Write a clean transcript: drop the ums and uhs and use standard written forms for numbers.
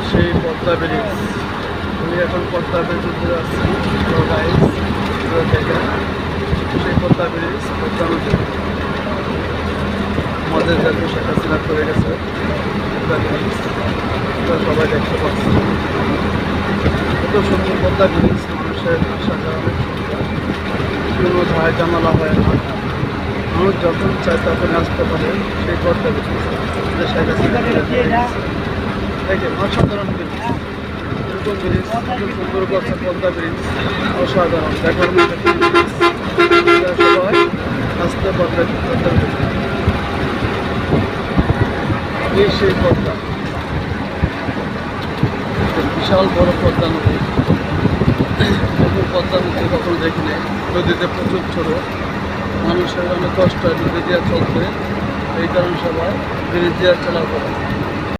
সেই পদ্মা ব্রিজ। আমি এখন পদ্মা ব্রিজে আসছি। দেখেন সেই পদ্মা ব্রিজ, পদ্মা নদী আমাদের জাতীয় শেখ হাসিনা করে গেছে। পদ্মা ব্রিজ সবাই দেখতে পাচ্ছি। এত সুন্দর পদ্মা ব্রিজ, মানুষের আসা যাওয়া অনেক সুবিধা, কোনো ঝাড় জামালা হয় না। মানুষ যখন চায় তখন আসতে পারে সেই পদ্মা ব্রিজ। শেখ হাসিনা দেখেন অসাধারণ ব্রিজ। এরকম ব্রিজ খুব সুন্দর করছে পদ্মা ব্রিজ, অসাধারণ দেখার মতো ব্রিজ। সবাই আসতে পারবে পদ্মা ব্রিজ। এই সেই পদ্মা, বিশাল বড় পদ্মা নদী। এরকম পদ্মা নদী কখনো দেখি নাই। নদীতে প্রচুর ছোট, মানুষের অনেক কষ্ট হয় নদী দিয়ে চলতে। এই কারণে সবাই ব্রিজ দিয়ে চলাফেরা করে।